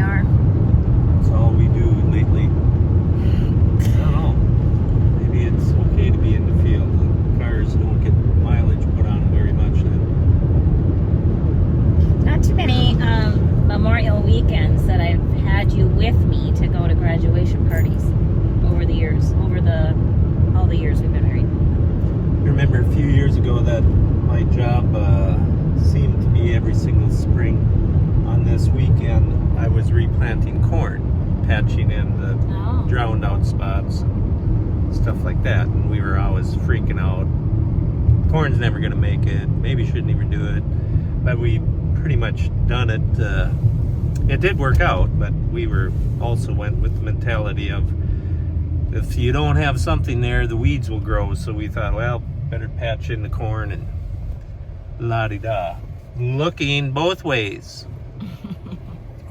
are. That's all we do lately. I don't know. Maybe it's okay to be in the field. The cars don't get mileage put on them very much then. Not too many Memorial weekends that I've had you with me to go to graduation parties over the years, all the years we've been married. I remember a few years ago that my job seemed to be every single spring. On this weekend, I was replanting corn, patching in the drowned out spots and stuff like that. And we were always freaking out. Corn's never going to make it. Maybe shouldn't even do it. But we pretty much done it. It did work out, but we also went with the mentality of if you don't have something there, the weeds will grow. So we thought, well, better patch in the corn and la-di-da. Looking both ways.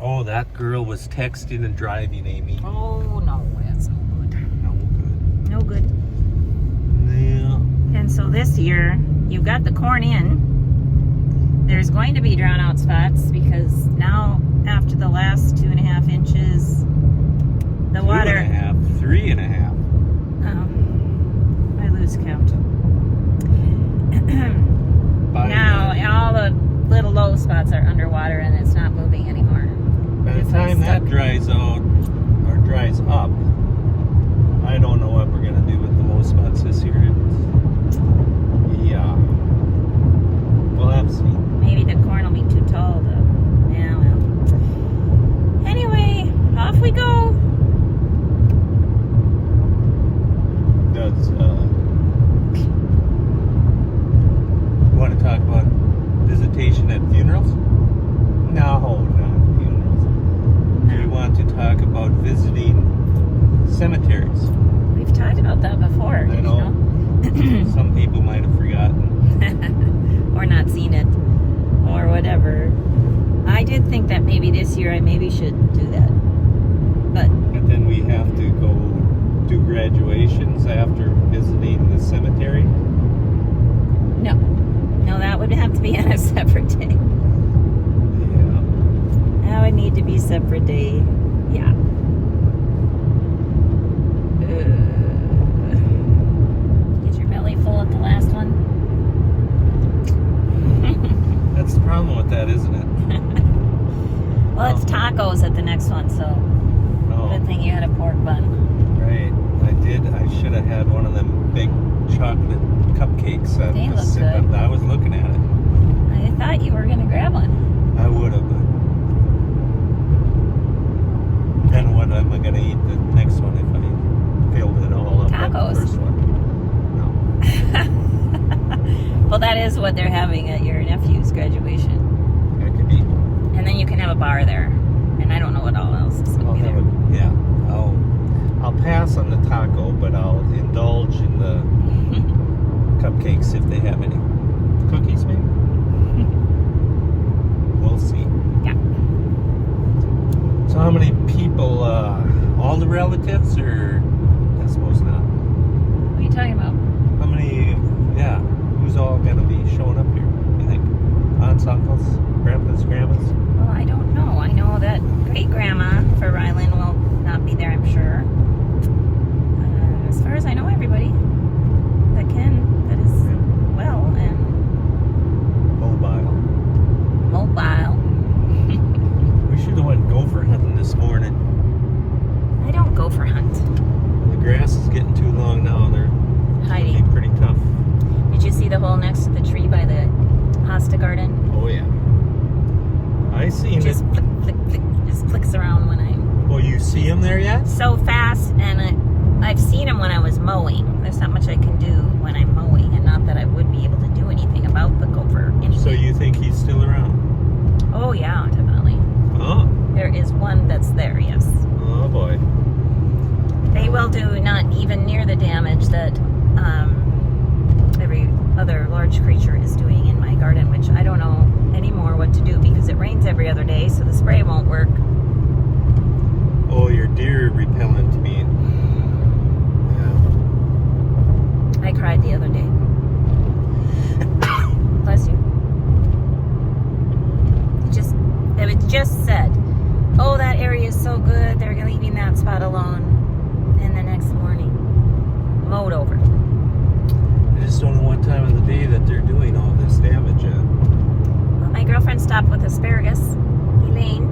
Oh, that girl was texting and driving, Amy. Oh, no, that's no good. No good. No good. Yeah. And so this year, you've got the corn in. There's going to be drown out spots because now, after the last 2.5 inches, the water... 2.5, 3.5. Oh, I lose count. Now, all the little low spots are underwater and it's not moving anymore. By the time that dries out, or dries up, I don't know what we're going to do with the low spots this year. Yeah. We'll have to see. Maybe the corn will be too tall, though. Yeah, well. Anyway, off we go. Does, want to talk about visitation at funerals? No, not funerals. We want to talk about visiting cemeteries. We've talked about that before. I know. Some people might have forgotten. Or not seen it. Or whatever. I did think that maybe this year I maybe should do that. But then we have to go do graduations after visiting the cemetery? No. No, that would have to be on a separate day. Yeah. That would need to be a separate day. Yeah. Get your belly full at the last one? That's the problem with that, isn't it? Well, it's tacos at the next one, so good thing you had a pork bun. Right. I should have had one of them big chocolate cupcakes. They look good. I was looking at it. I thought you were going to grab one. I would have, but then what am I going to eat the next one if I filled it all up? Tacos. Like the first one? No. Well, that is what they're having at your nephew's graduation. That could be. And then you can have a bar there. And I don't know what all else is going to be there. I'll pass on the taco, but I'll indulge in the cupcakes if they have any. Cookies, maybe? We'll see. Yeah. So how many people, all the relatives, or I suppose not? What are you talking about? How many, who's all going to be showing up here, you think? Aunts, uncles, grandpas, grandmas? Well, I don't know. I know that great-grandma for Rylan will not be there, I'm sure. As far as I know, everybody that is well and mobile. We should have went gopher hunting this morning. I don't go for hunt. The grass is getting too long now. They're Hiding. pretty tough. Did you see the hole next to the tree by the hosta garden? Oh yeah. I seen Just it. flick, flick, flick. Just flicks around when I'm... Oh, you see him there yet? So fast, and I've seen him when I was mowing. There's not much I can do when I'm mowing, and not that I would be able to do anything about the gopher anyway. So you think he's still around? Oh yeah, definitely. Oh. There is one that's there, yes. Oh boy. They will do not even near the damage that every other large creature is doing in my garden, which I don't know anymore what to do because it rains every other day, so the spray won't work. Oh, your deer repellent being. Yeah. I cried the other day. Bless you. It was just said, Oh, that area is so good. They're leaving that spot alone. And the next morning, mowed over. I just don't know what time of the day that they're doing all this damage at. Well, my girlfriend stopped with asparagus, Elaine,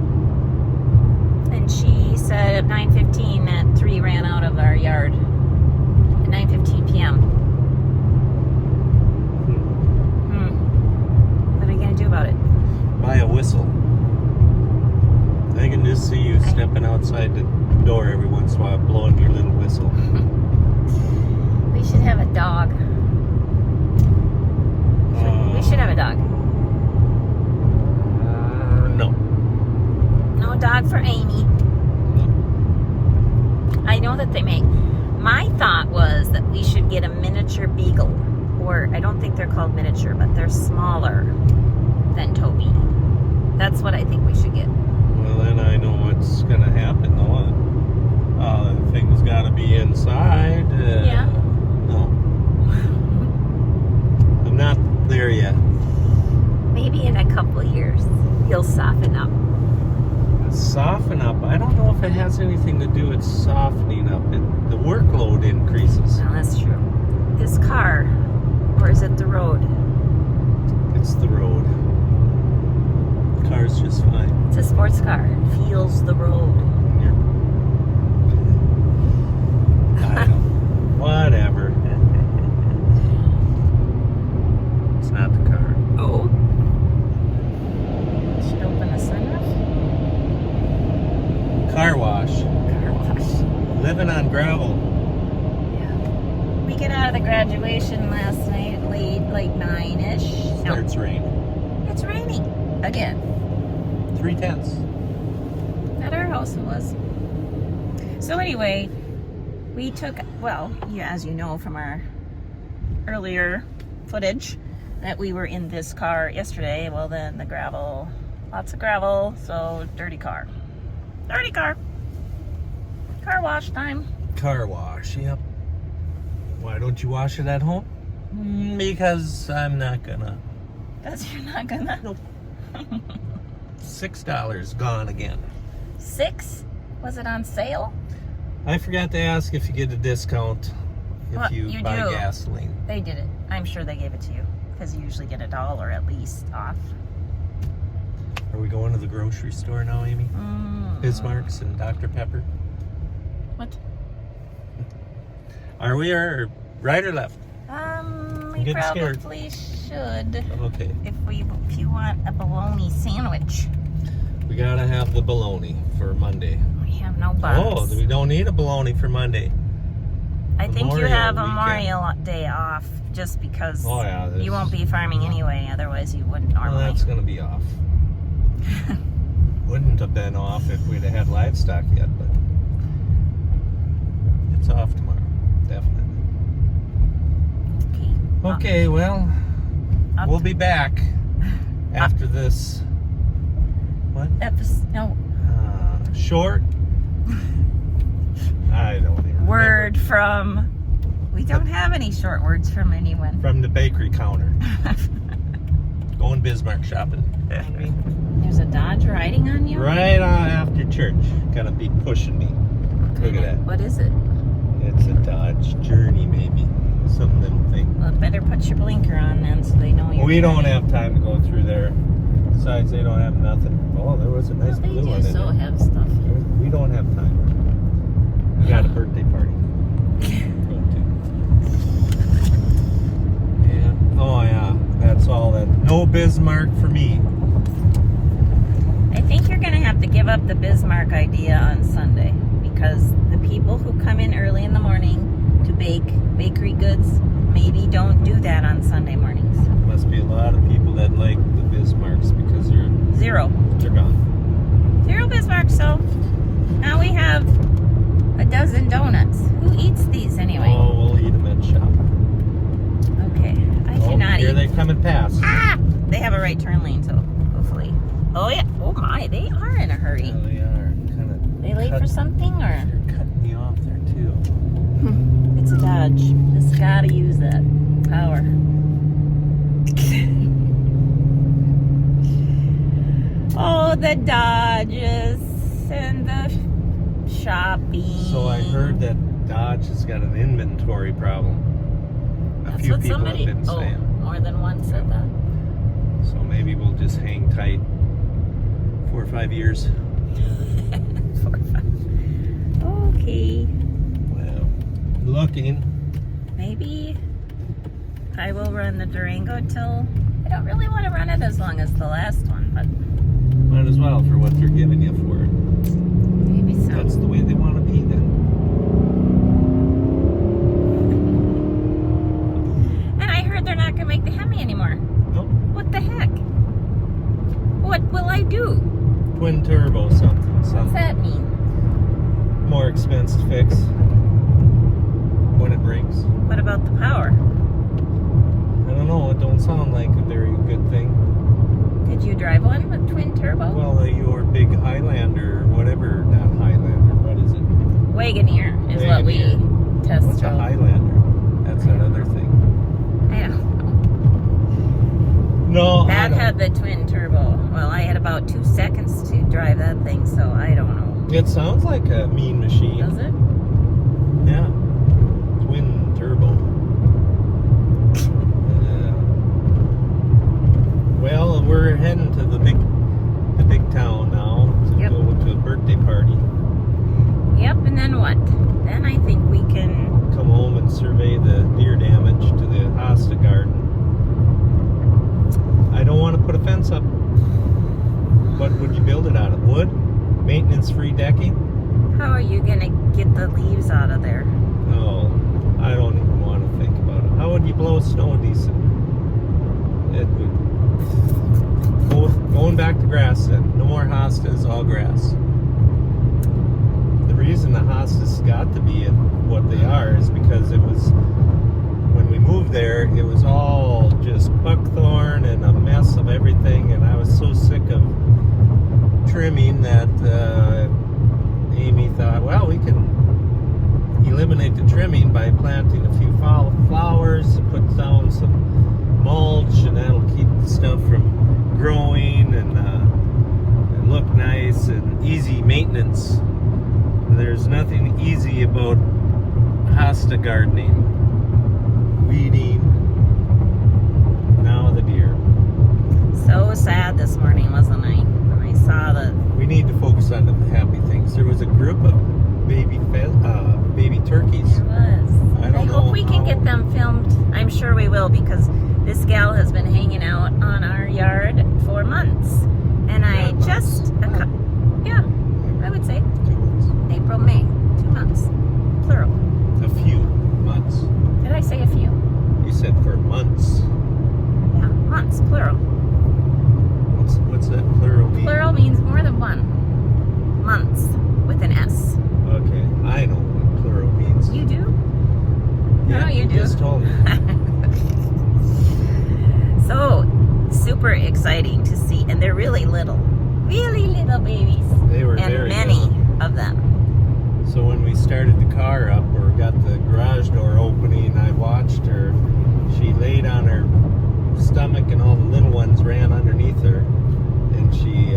and she said at 9:15 that 3 ran out of our yard at 9:15 p.m. What are you going to do about it? Buy a whistle. I can just see you stepping outside the door every once in a while, blowing your little whistle. We should have a dog. We should have a dog. No. No dog for Amy. I know that they make. My thought was that we should get a miniature beagle. Or I don't think they're called miniature, but they're smaller than Toby. That's what I think we should get. Well, then I know what's going to happen, though. The thing's got to be inside. Yeah. No. I'm not there yet. Maybe in a couple of years, he'll soften up. Soften up. I don't know if it has anything to do with softening up. The workload increases. No, that's true. His car, or is it the road? It's the road. The car's just fine. It's a sports car. It feels the road. I don't. Whatever. It's not the car. Oh. Should open the sunroof. Car wash. Car wash. Living on gravel. Yeah. We get out of the graduation last night late, like 9-ish. Starts rain. It's raining again. 3/10. At our house it was. So anyway, we took, well, as you know from our earlier footage, that we were in this car yesterday. Well, then the gravel, lots of gravel, so dirty car. Dirty car. Car wash time. Car wash, yep. Why don't you wash it at home? Because I'm not gonna. Because you're not gonna. Nope. $6 gone again. 6? Was it on sale? I forgot to ask if you get a discount if Well, you buy do. gasoline. They did it. I'm sure they gave it to you. Because you usually get $1 at least off. Are we going to the grocery store now, Amy? Bismarck's and Dr. Pepper? What? Are we, or right or left? We getting scared. probably should. Okay. If you want a bologna sandwich. We gotta have the bologna for Monday. We have no buns. Oh, we don't need a bologna for Monday. I think you Memorial have weekend. Memorial Day off just because Oh, yeah, you won't be farming anyway, otherwise you wouldn't Well, normally. that's gonna be off. Wouldn't have been off if we'd have had livestock yet, but it's off tomorrow, definitely. Okay. Okay, well, Up- we'll be back after this. What? No. Short? I don't even Word remember. from. We don't have any short words from anyone. From the bakery counter. Going Bismarck shopping. There's a Dodge riding on you? Right after church. Gonna be pushing me. Look at that. What is it? It's a Dodge Journey, maybe. Some little thing. Well, better put your blinker on then so they know you're We don't driving. have time to go through there. Besides, they don't have nothing. Oh, there was a nice Well, they blue do one in so there. have stuff. We don't have time. We got a birthday party. Go to. Yeah. Oh yeah. That's all that. No Bismarck for me. I think you're going to have to give up the Bismarck idea on Sunday because the people who come in early in the morning to bake bakery goods maybe don't do that on Sunday mornings. Must be a lot of people that like the Bismarcks because they're 0 gone. 0 Bismarck, so now we have a dozen donuts. Who eats these anyway? Oh, we'll eat them at shop. Okay, I cannot Here eat. they come and pass. Ah! They have a right turn lane, so hopefully. Oh yeah. Oh my, they are in a hurry. Yeah, they are kind of. They late for something or? They're cutting me off there too. It's a Dodge. Just gotta use that power. Oh, the Dodges. and the shopping. So I heard that Dodge has got an inventory problem. A That's few what people somebody, have been saying. more than one said that. So maybe we'll just hang tight 4 or 5 years. 4 or 5. Okay. Well, looking. Maybe I will run the Durango till... I don't really want to run it as long as the last one, but... Might as well for what they're giving you for it. Maybe so. That's the way they want to be then. And I heard they're not going to make the Hemi anymore. Nope. What the heck? What will I do? Twin turbo something. What's that mean? More expensive fix when it breaks. What about the power? I don't know. It don't sound like a very good thing. Did you drive one with twin turbo? Well, your big Highlander, whatever, not Highlander, what is it? Wagoneer is what we test What's a drove. Highlander? That's that other thing. I don't know. No, I That don't. had the twin turbo. Well, I had about 2 seconds to drive that thing, so I don't know. It sounds like a mean machine. Does it? Yeah. Twin turbo. Well, we're heading to the big town now to Yep. go to a birthday party. Yep, and then what? Then I think we can... Come home and survey the deer damage to the hosta garden. I don't want to put a fence up. What would you build it out of? Wood? Maintenance-free decking? How are you going to get the leaves out of there? Oh, I don't even want to think about it. How would you blow snow decent? It would... Going back to grass then. No more hostas, all grass. The reason the hostas got to be what they are is because it was... When we moved there, it was all just buckthorn and a mess of everything, and I was so sick of trimming that Amy thought, well, we can eliminate the trimming by planting a few flowers, put down some mulch, and that'll keep the stuff from growing and look nice and easy maintenance. There's nothing easy about hosta gardening. Weeding. Now the deer. So sad this morning, wasn't I? When I saw the... We need to focus on the happy things. There was a group of baby turkeys. There was. I don't know hope we can how- get them filmed. I'm sure we will, because this gal has been hanging out on our yard for months. And I Yeah, just... yeah, I would say 2 months. April, May. 2 months. Plural. A few months. Did I say a few? You said for months. Yeah, months, plural. What's that plural mean? Plural means more than one. Months, with an S. Okay, I know what plural means. You do? Yeah, No, you do. just told me. So, super exciting to see. And they're really little. Really little babies. They were And very many young. of them. So when we started the car up or got the garage door opening, I watched her. She laid on her stomach and all the little ones ran underneath her. And she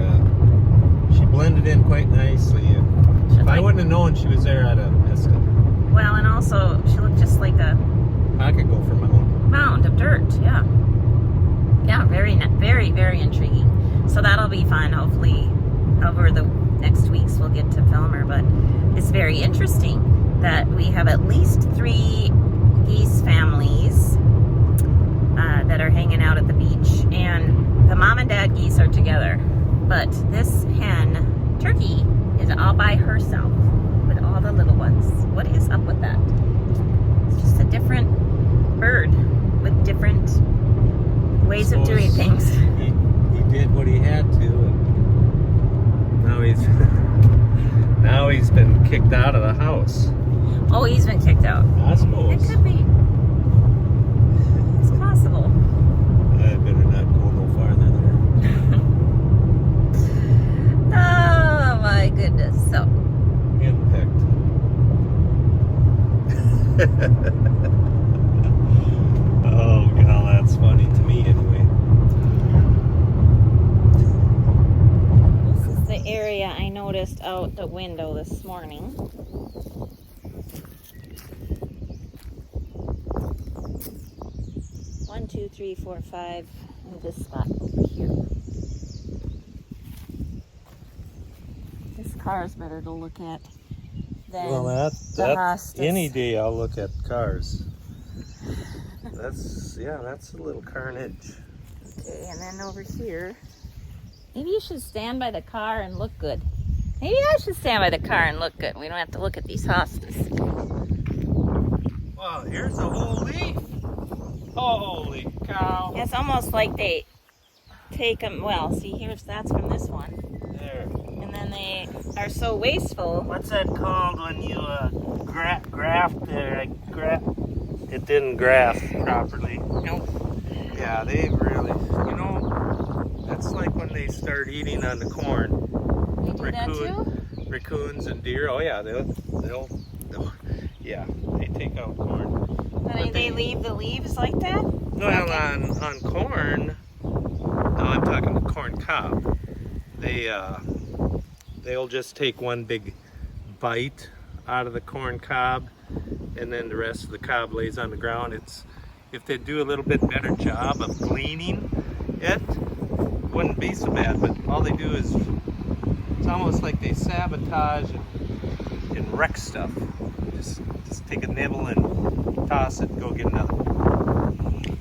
blended in quite nicely. And if I wouldn't have known she was there, I'd have missed it. Well, and also, she looked just like a Pocket gopher mound. mound of dirt. Yeah. Yeah, very, very, very intriguing. So that'll be fun. Hopefully, over the next weeks, we'll get to film her. But it's very interesting that we have at least 3 geese families that are hanging out at the beach. And the mom and dad geese are together. But this hen turkey is all by herself with all the little ones. What is up with that? It's just a different bird with different ways of doing things. He did what he had to, and now he's been kicked out of the house. Oh, he's been kicked out. I suppose. It could be. It's possible. I better not go no farther there. Oh my goodness. So, Henpecked. Oh, God, that's funny to me anyway. this is the area you, I noticed out the window this morning. One, two, three, four, five in this spot over here. This car is better to look at than the hostas. Any day I'll look at cars. That's a little carnage. Okay, and then over here, maybe you should stand by the car and look good. Maybe I should stand by the car and look good. We don't have to look at these hostas. Well, here's a whole leaf. Holy cow. It's almost like they take them, well, see, that's from this one. There. And then they are so wasteful. What's that called when you graft there? It didn't graft properly. Nope. Yeah, they really, that's like when they start eating on the corn. They do that too? Raccoons and deer. Oh yeah, they'll yeah, they take out corn. But they leave the leaves like that? Well, on corn, no, I'm talking the corn cob. They'll just take one big bite out of the corn cob, and then the rest of the cob lays on the ground. If they do a little bit better job of gleaning it, wouldn't be so bad. But all they do is, it's almost like they sabotage and wreck stuff. Just take a nibble and toss it and go get another one.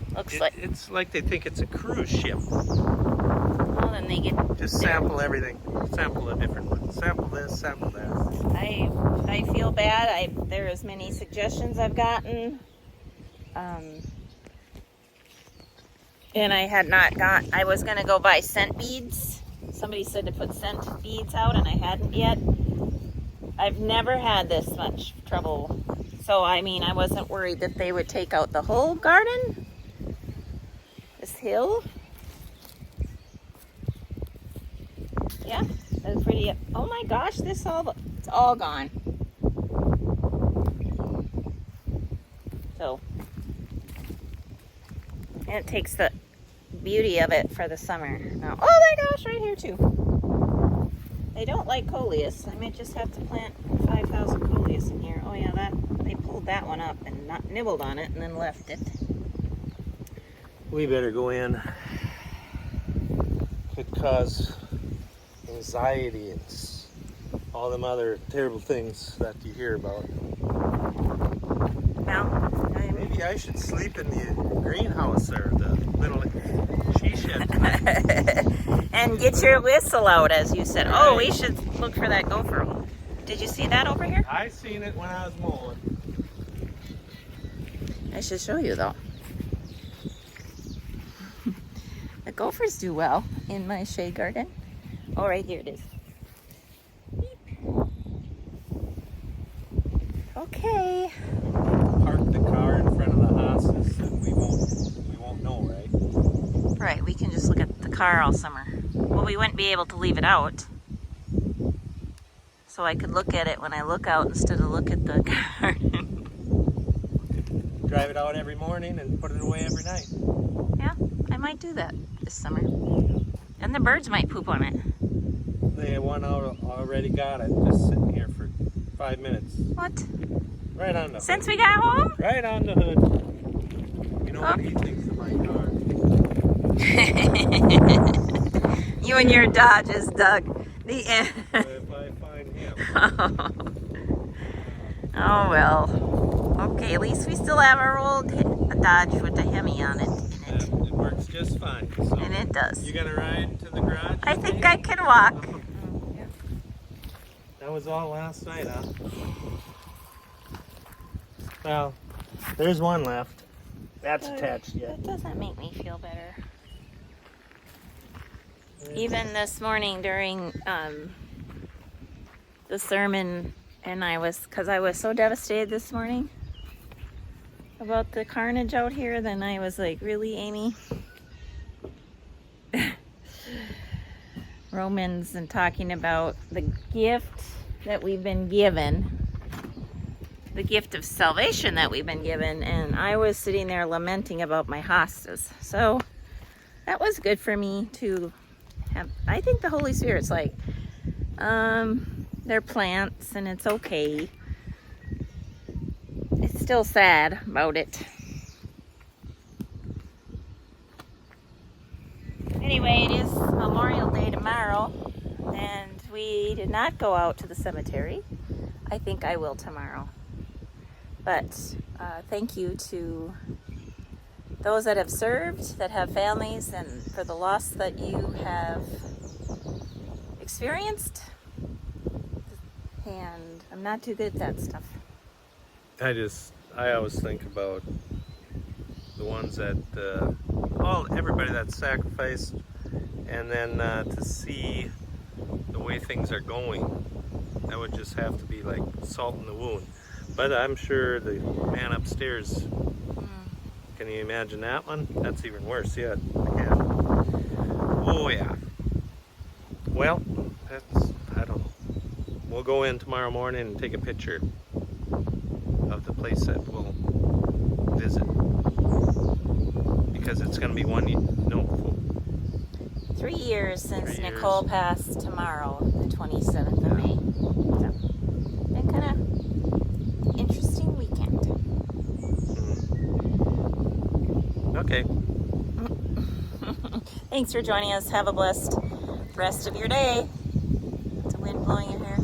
It's like they think it's a cruise ship. Well, then they get... Just sample everything. Sample a different one. Sample this, sample that. I feel bad. There is many suggestions I've gotten. And I had not I was going to go buy scent beads. Somebody said to put scent beads out, and I hadn't yet. I've never had this much trouble. So, I mean, I wasn't worried that they would take out the whole garden. This hill. Yeah, that's pretty. Oh my gosh, it's all gone. So, and it takes the beauty of it for the summer. Now, oh my gosh, right here too. They don't like coleus. I might just have to plant 5,000 coleus in here. Oh yeah, they pulled that one up and not nibbled on it and then left it. We better go in. Could cause anxiety and all them other terrible things that you hear about. Now, maybe I should sleep in the greenhouse or the little she shed. And get your whistle out, as you said. Oh, we should look for that gopher. Did you see that over here? I seen it when I was mowing. I should show you though. The gophers do well in my shade garden. Oh, right here it is. Beep. Okay. Park the car in front of the hostas and we won't know, right? Right, we can just look at the car all summer. Well, we wouldn't be able to leave it out. So I could look at it when I look out instead of look at the garden. Drive it out every morning and put it away every night. Yeah, I might do that this summer. And the birds might poop on it. They one out already got it, just sitting here for 5 minutes. What? Right on the hood. Since we got home? Right on the hood. You know what he thinks of my car. You and your Dodges, Doug. The end. If I find him. Oh well. Okay, at least we still have our old Dodge with the Hemi on it. It works just fine. So And it does. You gonna ride to the garage? I think I can walk. That was all last night, huh? Well, there's one left. That's attached yet. That doesn't make me feel better. Even this morning during the sermon, and because I was so devastated this morning about the carnage out here, then I was like, really, Amy? Romans and talking about the gift that we've been given, the gift of salvation that we've been given, and I was sitting there lamenting about my hostas. So that was good for me to have. I think the Holy Spirit's like, They're plants and it's okay. It's still sad about it. Anyway, it is Memorial Day tomorrow, and we did not go out to the cemetery. I think I will tomorrow. But thank you to those that have served, that have families, and for the loss that you have experienced. And I'm not too good at that stuff. I always think about the ones that, everybody that sacrificed, and then to see the way things are going, that would just have to be like salt in the wound. But I'm sure the man upstairs, can you imagine that one? That's even worse yet. Yeah. Oh yeah. Well, I don't know. We'll go in tomorrow morning and take a picture of the place that we'll visit. Because it's going to be 3 years since 3 years. Nicole passed tomorrow, the 27th of May. So, been kind of interesting weekend. Okay. Thanks for joining us. Have a blessed rest of your day. It's a wind blowing your hair.